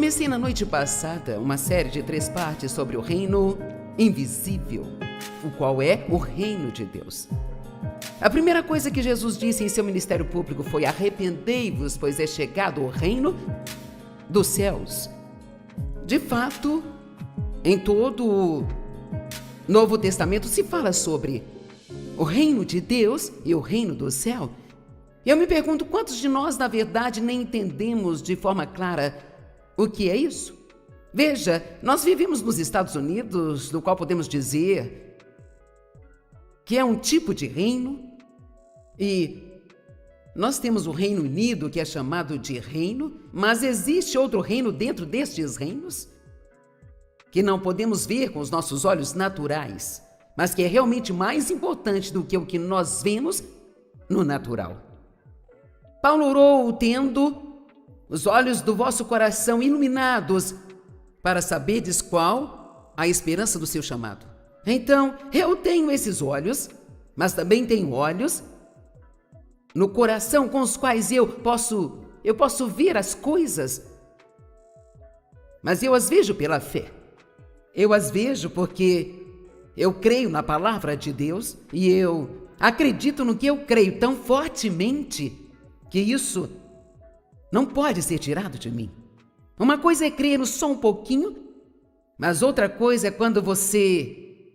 comecei na noite passada uma série de 3 partes sobre o reino invisível, o qual é o reino de Deus. A primeira coisa que Jesus disse em seu ministério público foi: arrependei-vos, pois é chegado o reino dos céus. De fato, em todo o Novo Testamento se fala sobre o reino de Deus e o reino do céu. E eu me pergunto, quantos de nós, na verdade, nem entendemos de forma clara o que é isso? Veja, nós vivemos nos Estados Unidos, do qual podemos dizer que é um tipo de reino, e nós temos o Reino Unido, que é chamado de reino, mas existe outro reino dentro destes reinos que não podemos ver com os nossos olhos naturais, mas que é realmente mais importante do que o que nós vemos no natural. Paulo orou tendo os olhos do vosso coração iluminados para saberdes qual a esperança do seu chamado. Então, eu tenho esses olhos, mas também tenho olhos no coração com os quais eu posso ver as coisas, mas eu as vejo pela fé. Eu as vejo porque eu creio na palavra de Deus e eu acredito no que eu creio tão fortemente que isso não pode ser tirado de mim. Uma coisa é crer só um pouquinho, mas outra coisa é quando você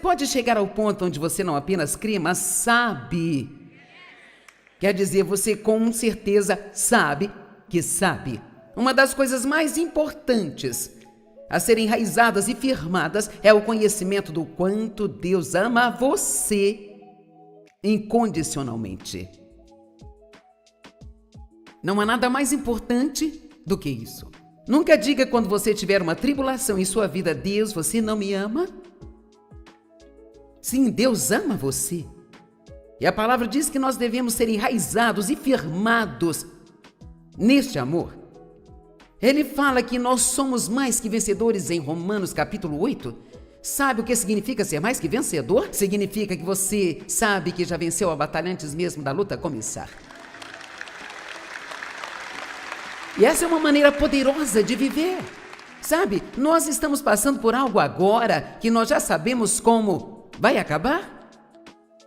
pode chegar ao ponto onde você não apenas crê, mas sabe. Quer dizer, você com certeza sabe que sabe. Uma das coisas mais importantes a serem enraizadas e firmadas é o conhecimento do quanto Deus ama você incondicionalmente. Não há nada mais importante do que isso. Nunca diga quando você tiver uma tribulação em sua vida: Deus, você não me ama? Sim, Deus ama você. E a palavra diz que nós devemos ser enraizados e firmados neste amor. Ele fala que nós somos mais que vencedores em Romanos capítulo 8. Sabe o que significa ser mais que vencedor? Significa que você sabe que já venceu a batalha antes mesmo da luta começar. E essa é uma maneira poderosa de viver. Sabe, nós estamos passando por algo agora que nós já sabemos como vai acabar.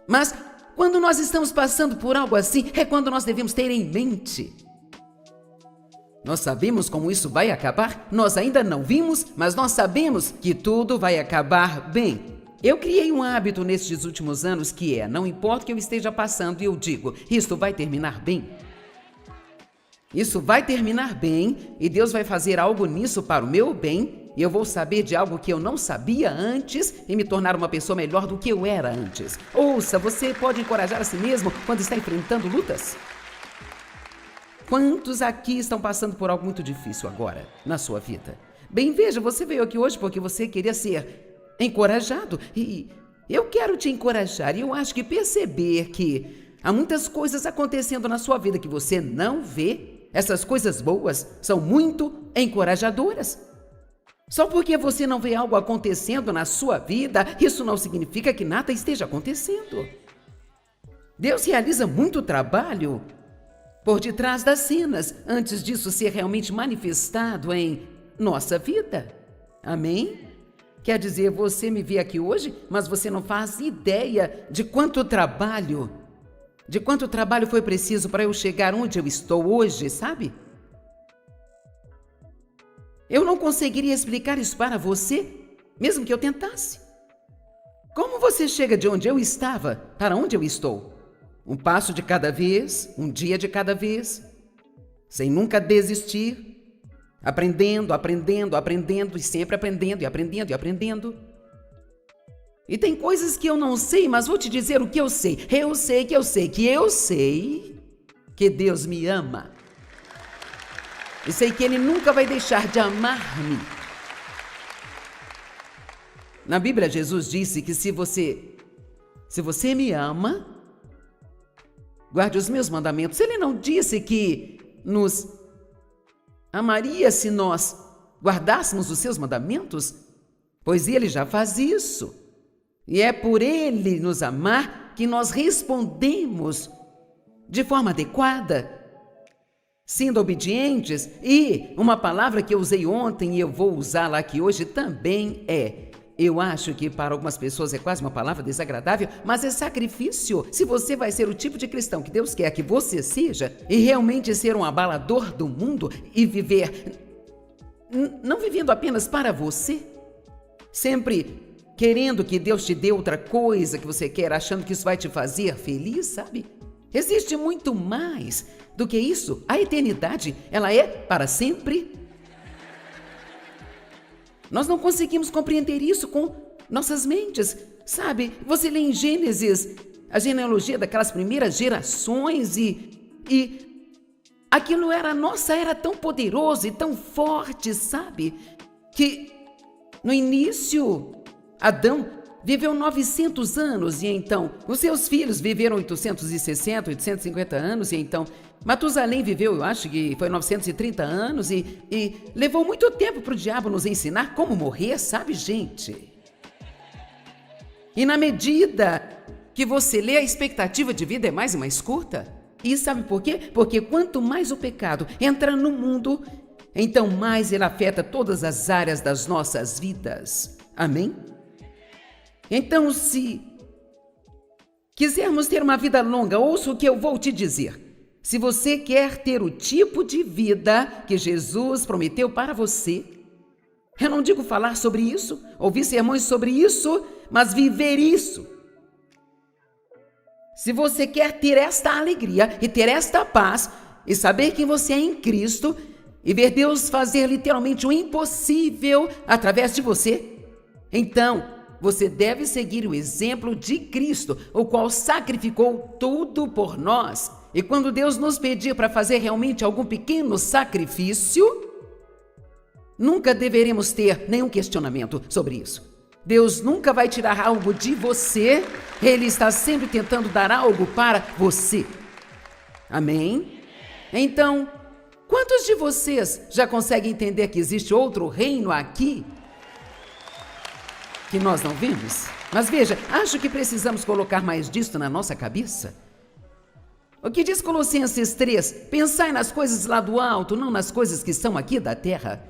Mas quando nós estamos passando por algo assim, é quando nós devemos ter em mente: nós sabemos como isso vai acabar, nós ainda não vimos, mas nós sabemos que tudo vai acabar bem. Eu criei um hábito nestes últimos anos que não importa o que eu esteja passando, eu digo: isto vai terminar bem. Isso vai terminar bem e Deus vai fazer algo nisso para o meu bem, e eu vou saber de algo que eu não sabia antes e me tornar uma pessoa melhor do que eu era antes. Ouça, você pode encorajar a si mesmo quando está enfrentando lutas? Quantos aqui estão passando por algo muito difícil agora na sua vida? Bem, veja, você veio aqui hoje porque você queria ser encorajado e eu quero te encorajar. E eu acho que perceber que há muitas coisas acontecendo na sua vida que você não vê, essas coisas boas são muito encorajadoras. Só porque você não vê algo acontecendo na sua vida, isso não significa que nada esteja acontecendo. Deus realiza muito trabalho por detrás das cenas, antes disso ser realmente manifestado em nossa vida. Amém? Quer dizer, você me vê aqui hoje, mas você não faz ideia de quanto trabalho foi preciso para eu chegar onde eu estou hoje, sabe? Eu não conseguiria explicar isso para você, mesmo que eu tentasse. Como você chega de onde eu estava para onde eu estou? Um passo de cada vez, um dia de cada vez, sem nunca desistir, aprendendo e sempre aprendendo e aprendendo. E tem coisas que eu não sei, mas vou te dizer o que eu sei. Eu sei que Deus me ama. E sei que Ele nunca vai deixar de amar-me. Na Bíblia, Jesus disse que se você me ama, guarde os meus mandamentos. Ele não disse que nos amaria se nós guardássemos os seus mandamentos? Pois Ele já faz isso. E é por Ele nos amar que nós respondemos de forma adequada. sendo obedientes. E uma palavra que eu usei ontem e eu vou usá-la aqui hoje também eu acho que para algumas pessoas é quase uma palavra desagradável, mas é sacrifício. Se você vai ser o tipo de cristão que Deus quer que você seja e realmente ser um abalador do mundo e viver, não vivendo apenas para você, sempre querendo que Deus te dê outra coisa que você quer, achando que isso vai te fazer feliz, sabe? Existe muito mais do que isso. A eternidade, ela é para sempre. Nós não conseguimos compreender isso com nossas mentes, sabe? Você lê em Gênesis a genealogia daquelas primeiras gerações e aquilo era tão poderoso e tão forte, sabe? Que no início Adão viveu 900 anos e então os seus filhos viveram 860, 850 anos e então Matusalém viveu, eu acho que foi 930 anos e levou muito tempo para o diabo nos ensinar como morrer, sabe, gente? E na medida que você lê, a expectativa de vida é mais e mais curta. E sabe por quê? Porque quanto mais o pecado entra no mundo, então mais ele afeta todas as áreas das nossas vidas. Amém? Então, se quisermos ter uma vida longa, ouça o que eu vou te dizer. Se você quer ter o tipo de vida que Jesus prometeu para você, eu não digo falar sobre isso, ouvir sermões sobre isso, mas viver isso. Se você quer ter esta alegria e ter esta paz e saber quem você é em Cristo e ver Deus fazer literalmente o impossível através de você, então você deve seguir o exemplo de Cristo, o qual sacrificou tudo por nós. E quando Deus nos pedir para fazer realmente algum pequeno sacrifício, nunca deveremos ter nenhum questionamento sobre isso. Deus nunca vai tirar algo de você, Ele está sempre tentando dar algo para você. Amém? Então, quantos de vocês já conseguem entender que existe outro reino aqui que nós não vemos? Mas veja, acho que precisamos colocar mais disto na nossa cabeça. O que diz Colossenses 3? Pensai nas coisas lá do alto, não nas coisas que são aqui da terra.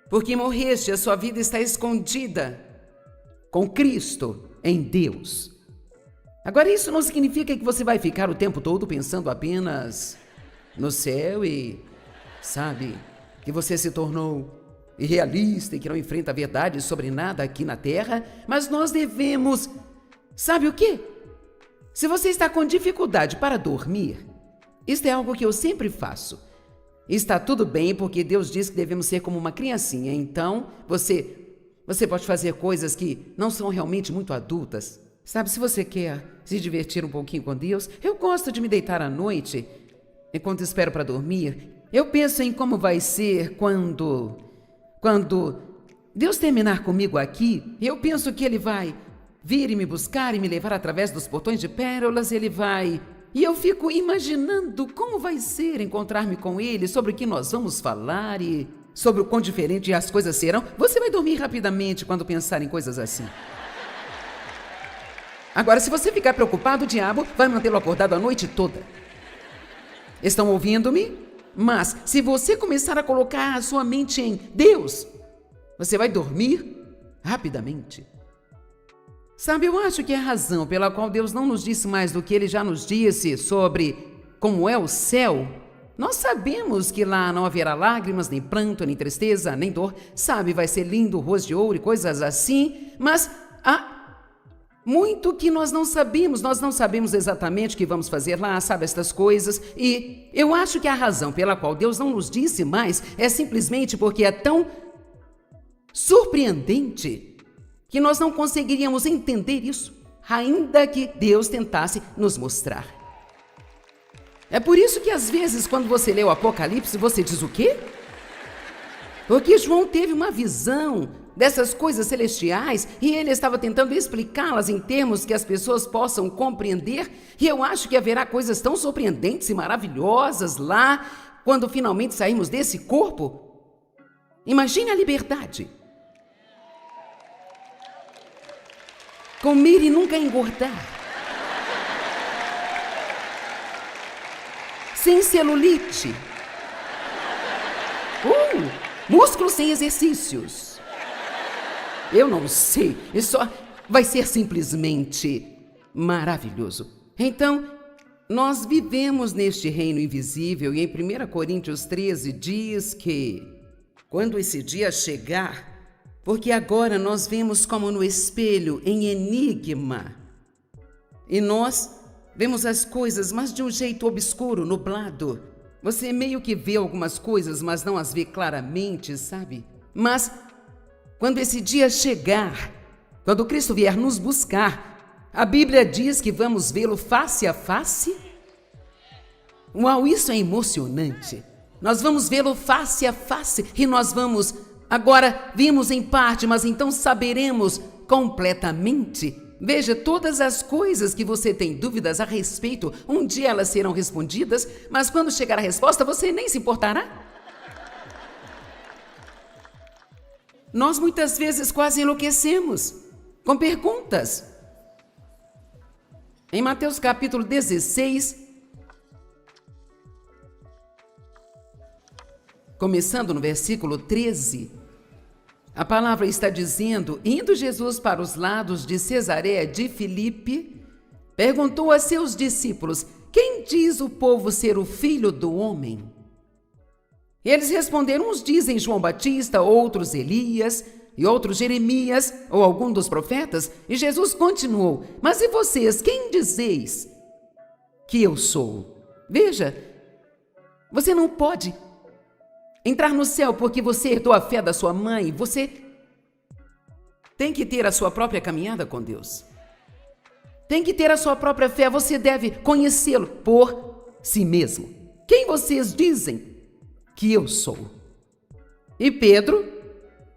Porque morreste, a sua vida está escondida com Cristo em Deus. Agora, isso não significa que você vai ficar o tempo todo pensando apenas no céu e, sabe, que você se tornou irrealista e que não enfrenta a verdade sobre nada aqui na terra, mas nós devemos, sabe o quê? Se você está com dificuldade para dormir, isto é algo que eu sempre faço. Está tudo bem, porque Deus diz que devemos ser como uma criancinha, então você pode fazer coisas que não são realmente muito adultas. Sabe, se você quer se divertir um pouquinho com Deus, eu gosto de me deitar à noite, enquanto espero para dormir, eu penso em como vai ser quando Deus terminar comigo aqui. Eu penso que Ele vai vir e me buscar e me levar através dos portões de pérolas, Ele vai... E eu fico imaginando como vai ser encontrar-me com Ele, sobre o que nós vamos falar e sobre o quão diferente as coisas serão. Você vai dormir rapidamente quando pensar em coisas assim. Agora, se você ficar preocupado, o diabo vai mantê-lo acordado a noite toda. Estão ouvindo-me? Mas, se você começar a colocar a sua mente em Deus, você vai dormir rapidamente. Sabe, eu acho que é a razão pela qual Deus não nos disse mais do que Ele já nos disse sobre como é o céu. Nós sabemos que lá não haverá lágrimas, nem pranto, nem tristeza, nem dor. Sabe, vai ser lindo, rosto de ouro e coisas assim. Mas há muito que nós não sabemos exatamente o que vamos fazer lá, sabe, estas coisas. E eu acho que a razão pela qual Deus não nos disse mais é simplesmente porque é tão surpreendente que nós não conseguiríamos entender isso, ainda que Deus tentasse nos mostrar. É por isso que às vezes, quando você lê o Apocalipse, você diz o quê? Porque João teve uma visão dessas coisas celestiais e ele estava tentando explicá-las em termos que as pessoas possam compreender, e eu acho que haverá coisas tão surpreendentes e maravilhosas lá, quando finalmente sairmos desse corpo. Imagine a liberdade. Comer e nunca engordar. sem celulite. Músculos sem exercícios. Eu não sei, isso vai ser simplesmente maravilhoso. Então, nós vivemos neste reino invisível e em 1 Coríntios 13 diz que quando esse dia chegar, porque agora nós vemos como no espelho, em enigma, e nós vemos as coisas, mas de um jeito obscuro, nublado. Você meio que vê algumas coisas, mas não as vê claramente, sabe? Mas quando esse dia chegar, quando Cristo vier nos buscar, a Bíblia diz que vamos vê-lo face a face. Uau, isso é emocionante. Nós vamos vê-lo face a face e nós vamos, agora vimos em parte, mas então saberemos completamente. Veja, todas as coisas que você tem dúvidas a respeito, um dia elas serão respondidas, mas quando chegar a resposta, você nem se importará. Nós muitas vezes quase enlouquecemos com perguntas. Em Mateus capítulo 16, começando no versículo 13, a palavra está dizendo: indo Jesus para os lados de Cesareia de Filipe, perguntou a seus discípulos: quem diz o povo ser o Filho do Homem? Eles responderam: uns dizem João Batista, outros Elias, e outros Jeremias, ou algum dos profetas. E Jesus continuou: mas e vocês, quem dizeis que eu sou? Veja, você não pode entrar no céu porque você herdou a fé da sua mãe. Você tem que ter a sua própria caminhada com Deus. Tem que ter a sua própria fé. Você deve conhecê-lo por si mesmo. Quem vocês dizem que eu sou? E Pedro,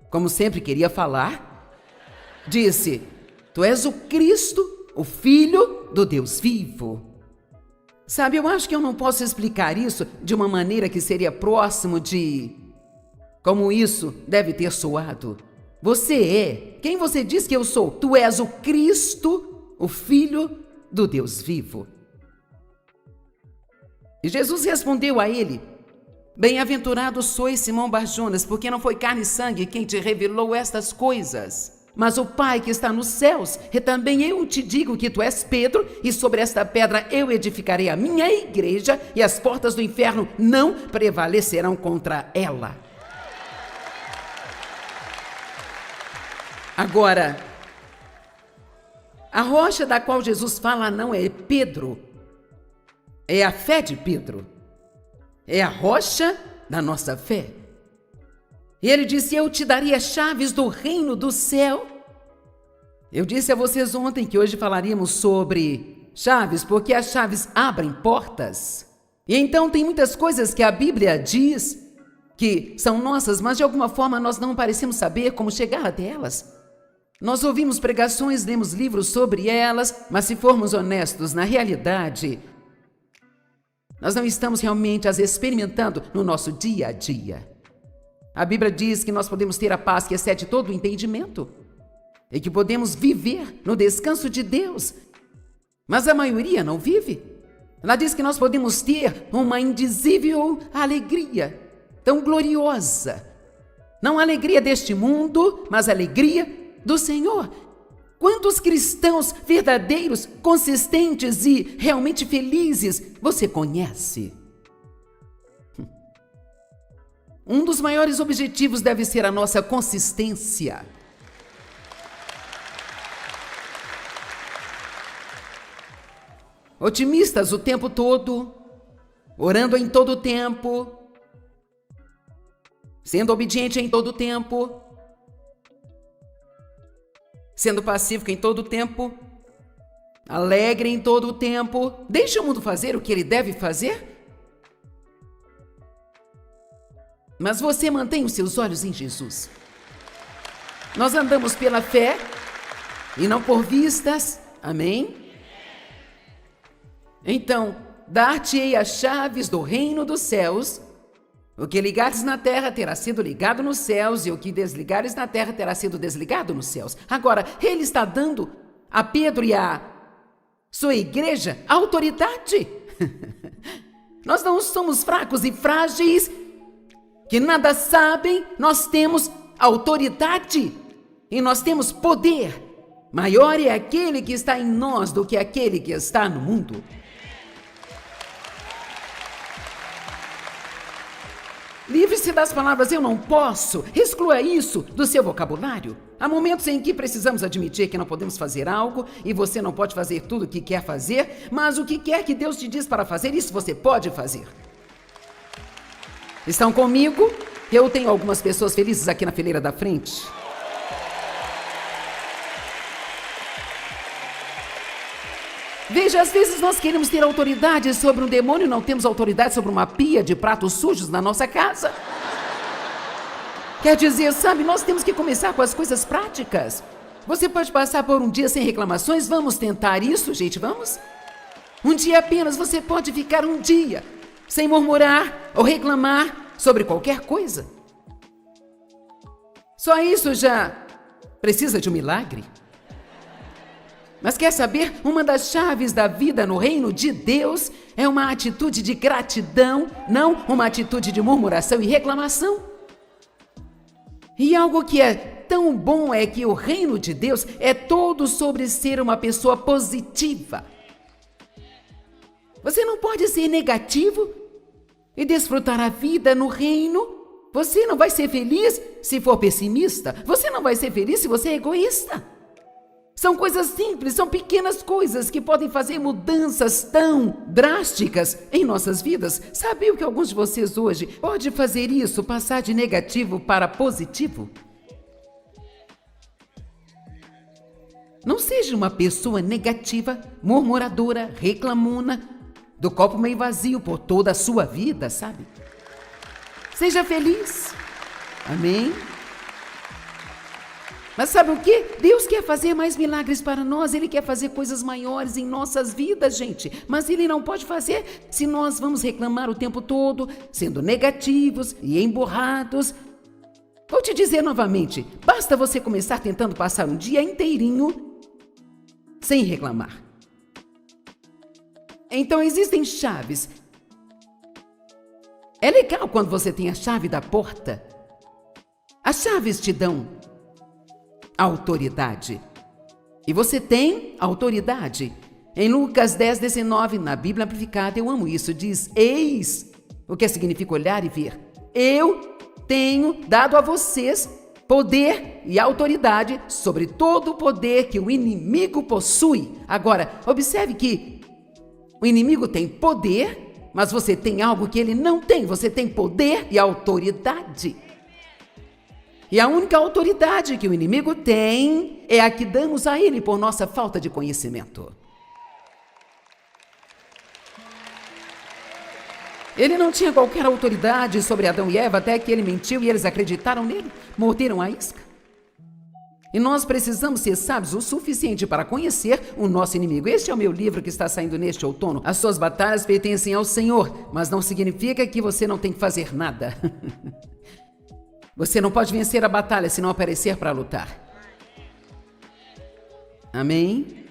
como sempre queria falar, disse: tu és o Cristo, o Filho do Deus vivo. Sabe, eu acho que eu não posso explicar isso de uma maneira que seria próximo de como isso deve ter soado. Você é quem você diz que eu sou. Tu és o Cristo, o Filho do Deus vivo. E Jesus respondeu a ele: bem-aventurado sois, Simão Barjonas, porque não foi carne e sangue quem te revelou estas coisas, mas o Pai que está nos céus. E também eu te digo que tu és Pedro, e sobre esta pedra eu edificarei a minha igreja, e as portas do inferno não prevalecerão contra ela. Agora, a rocha da qual Jesus fala não é Pedro, é a fé de Pedro. É a rocha da nossa fé. E ele disse: eu te daria chaves do reino do céu. Eu disse a vocês ontem que hoje falaríamos sobre chaves, porque as chaves abrem portas. E então tem muitas coisas que a Bíblia diz que são nossas, mas de alguma forma nós não parecemos saber como chegar até elas. Nós ouvimos pregações, lemos livros sobre elas, mas se formos honestos, na realidade, nós não estamos realmente as experimentando no nosso dia a dia. A Bíblia diz que nós podemos ter a paz que excede todo o entendimento e que podemos viver no descanso de Deus, mas a maioria não vive. Ela diz que nós podemos ter uma indizível alegria, tão gloriosa, não a alegria deste mundo, mas a alegria do Senhor. Quantos cristãos verdadeiros, consistentes e realmente felizes você conhece? Um dos maiores objetivos deve ser a nossa consistência. Otimistas o tempo todo, orando em todo o tempo, sendo obediente em todo o tempo, sendo pacífico em todo o tempo, alegre em todo o tempo. Deixe o mundo fazer o que ele deve fazer. Mas você mantém os seus olhos em Jesus. Nós andamos pela fé e não por vistas. Amém? Então, dar-te-ei as chaves do reino dos céus. O que ligares na terra terá sido ligado nos céus, e o que desligares na terra terá sido desligado nos céus. Agora, ele está dando a Pedro e a sua igreja autoridade. Nós não somos fracos e frágeis, que nada sabem. Nós temos autoridade e nós temos poder. Maior é aquele que está em nós do que aquele que está no mundo. Livre-se das palavras "eu não posso". Exclua isso do seu vocabulário. Há momentos em que precisamos admitir que não podemos fazer algo e você não pode fazer tudo o que quer fazer, mas o que quer que Deus te diz para fazer, isso você pode fazer. Estão comigo? Eu tenho algumas pessoas felizes aqui na fileira da frente. Veja, às vezes nós queremos ter autoridade sobre um demônio e não temos autoridade sobre uma pia de pratos sujos na nossa casa. Quer dizer, sabe, nós temos que começar com as coisas práticas. Você pode passar por um dia sem reclamações? Vamos tentar isso, gente, vamos? Um dia apenas, você pode ficar um dia sem murmurar ou reclamar sobre qualquer coisa. Só isso já precisa de um milagre. Mas quer saber? Uma das chaves da vida no reino de Deus é uma atitude de gratidão, não uma atitude de murmuração e reclamação. E algo que é tão bom é que o reino de Deus é todo sobre ser uma pessoa positiva. Você não pode ser negativo e desfrutar a vida no reino. Você não vai ser feliz se for pessimista. Você não vai ser feliz se você é egoísta. São coisas simples, são pequenas coisas que podem fazer mudanças tão drásticas em nossas vidas. Sabiam que alguns de vocês hoje podem fazer isso, passar de negativo para positivo? Não seja uma pessoa negativa, murmuradora, reclamona, do copo meio vazio por toda a sua vida, sabe? Seja feliz. Amém? Mas sabe o quê? Deus quer fazer mais milagres para nós, Ele quer fazer coisas maiores em nossas vidas, gente. Mas Ele não pode fazer se nós vamos reclamar o tempo todo, sendo negativos e emburrados. Vou te dizer novamente, basta você começar tentando passar um dia inteirinho sem reclamar. Então existem chaves. É legal quando você tem a chave da porta. As chaves te dão autoridade. E você tem autoridade. Em Lucas 10:19, na Bíblia Amplificada, eu amo isso, diz: eis, o que significa olhar e ver. Eu tenho dado a vocês poder e autoridade sobre todo o poder que o inimigo possui. Agora, observe que o inimigo tem poder, mas você tem algo que ele não tem. Você tem poder e autoridade. E a única autoridade que o inimigo tem é a que damos a ele por nossa falta de conhecimento. Ele não tinha qualquer autoridade sobre Adão e Eva até que ele mentiu e eles acreditaram nele, morderam a isca. E nós precisamos ser sábios o suficiente para conhecer o nosso inimigo. Este é o meu livro que está saindo neste outono. As suas batalhas pertencem ao Senhor, mas não significa que você não tem que fazer nada. Você não pode vencer a batalha se não aparecer para lutar. Amém?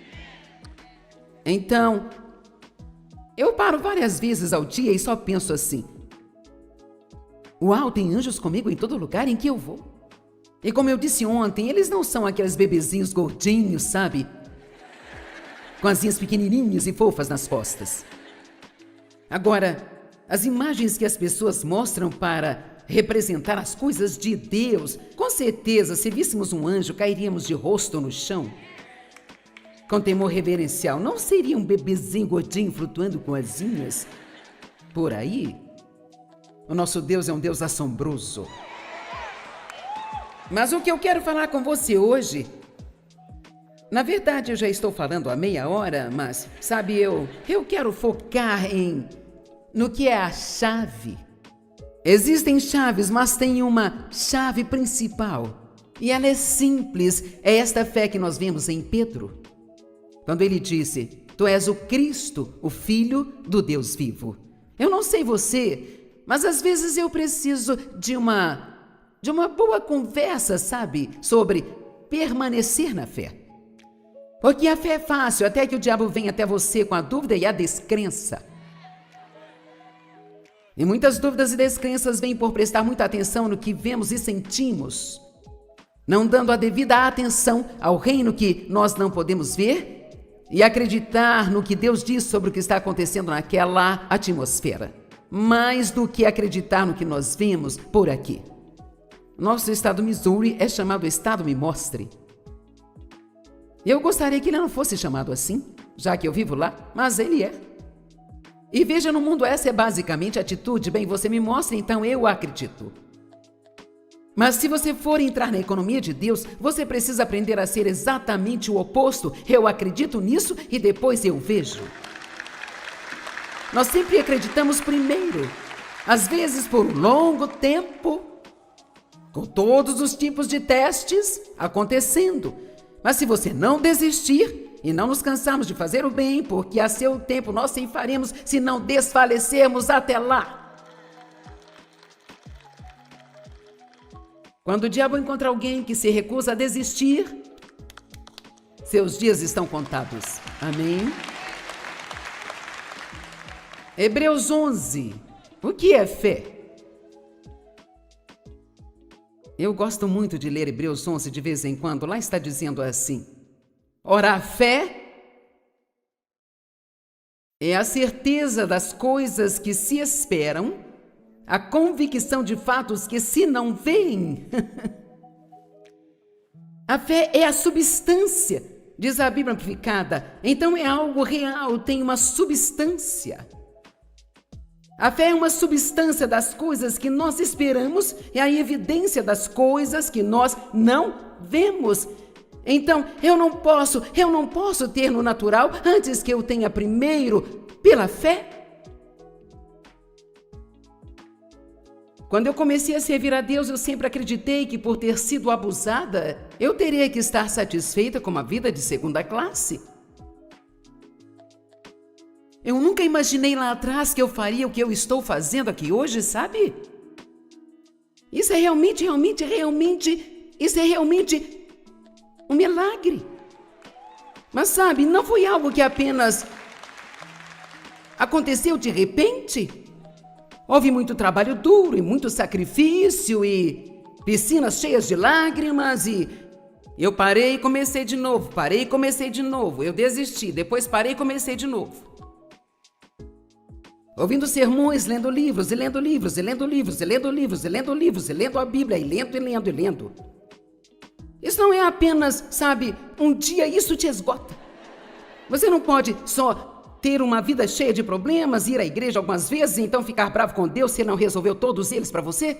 Então, eu paro várias vezes ao dia e só penso assim: uau, tem anjos comigo em todo lugar em que eu vou. E como eu disse ontem, eles não são aqueles bebezinhos gordinhos, sabe? Com asinhas pequenininhas e fofas nas costas. Agora, as imagens que as pessoas mostram para representar as coisas de Deus, com certeza, se víssemos um anjo, cairíamos de rosto no chão. Com temor reverencial, não seria um bebezinho gordinho flutuando com asinhas por aí? O nosso Deus é um Deus assombroso. Mas o que eu quero falar com você hoje, na verdade eu já estou falando há meia hora, mas sabe, eu quero focar no que é a chave. Existem chaves, mas tem uma chave principal. E ela é simples. É esta fé que nós vemos em Pedro. Quando ele disse: tu és o Cristo, o Filho do Deus vivo. Eu não sei você, mas às vezes eu preciso de uma boa conversa, sabe? Sobre permanecer na fé. Porque a fé é fácil, até que o diabo venha até você com a dúvida e a descrença. E muitas dúvidas e descrenças vêm por prestar muita atenção no que vemos e sentimos, não dando a devida atenção ao reino que nós não podemos ver e acreditar no que Deus diz sobre o que está acontecendo naquela atmosfera, mais do que acreditar no que nós vemos por aqui. Nosso estado Missouri é chamado Estado Me Mostre. Eu gostaria que ele não fosse chamado assim, já que eu vivo lá, mas ele é. E veja, no mundo essa é basicamente a atitude, bem, você me mostra, então eu acredito. Mas se você for entrar na economia de Deus, você precisa aprender a ser exatamente o oposto. Eu acredito nisso e depois eu vejo. Nós sempre acreditamos primeiro, às vezes por um longo tempo, com todos os tipos de testes acontecendo. Mas se você não desistir e não nos cansarmos de fazer o bem, porque a seu tempo nós sim faremos, se não desfalecermos até lá. Quando o diabo encontra alguém que se recusa a desistir, seus dias estão contados. Amém? Hebreus 11. O que é fé? Eu gosto muito de ler Hebreus 11 de vez em quando. Lá está dizendo assim: ora, a fé é a certeza das coisas que se esperam, a convicção de fatos que se não veem. A fé é a substância, diz a Bíblia Amplificada. Então é algo real, tem uma substância. A fé é uma substância das coisas que nós esperamos, é a evidência das coisas que nós não vemos. Então, eu não posso ter no natural antes que eu tenha primeiro pela fé. Quando eu comecei a servir a Deus, eu sempre acreditei que por ter sido abusada, eu teria que estar satisfeita com uma vida de segunda classe. Eu nunca imaginei lá atrás que eu faria o que eu estou fazendo aqui hoje, sabe? Isso é realmente um milagre. Mas sabe, não foi algo que apenas aconteceu de repente. Houve muito trabalho duro e muito sacrifício e piscinas cheias de lágrimas e eu parei e comecei de novo, eu desisti, depois parei e comecei de novo. Ouvindo sermões, lendo livros, e lendo livros, e lendo livros, e lendo livros, e lendo livros, e lendo a Bíblia, e lendo. Isso não é apenas, sabe, um dia isso te esgota. Você não pode só ter uma vida cheia de problemas, ir à igreja algumas vezes e então ficar bravo com Deus se Ele não resolveu todos eles para você.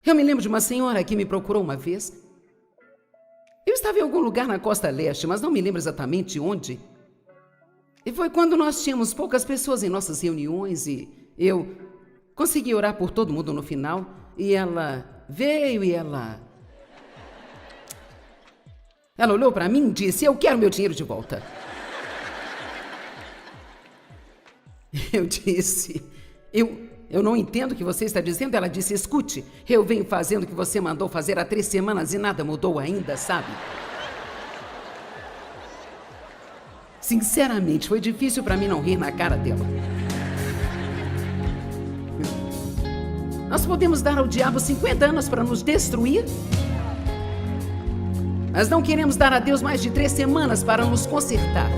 Eu me lembro de uma senhora que me procurou uma vez. Eu estava em algum lugar na costa leste, mas não me lembro exatamente onde. E foi quando nós tínhamos poucas pessoas em nossas reuniões e eu consegui orar por todo mundo no final. E ela veio e ela olhou para mim e disse: eu quero meu dinheiro de volta. Eu disse: eu não entendo o que você está dizendo. Ela disse: escute, eu venho fazendo o que você mandou fazer há 3 semanas e nada mudou ainda, sabe? Sinceramente, foi difícil para mim não rir na cara dela. Nós podemos dar ao diabo 50 anos para nos destruir, mas não queremos dar a Deus mais de 3 semanas para nos consertar.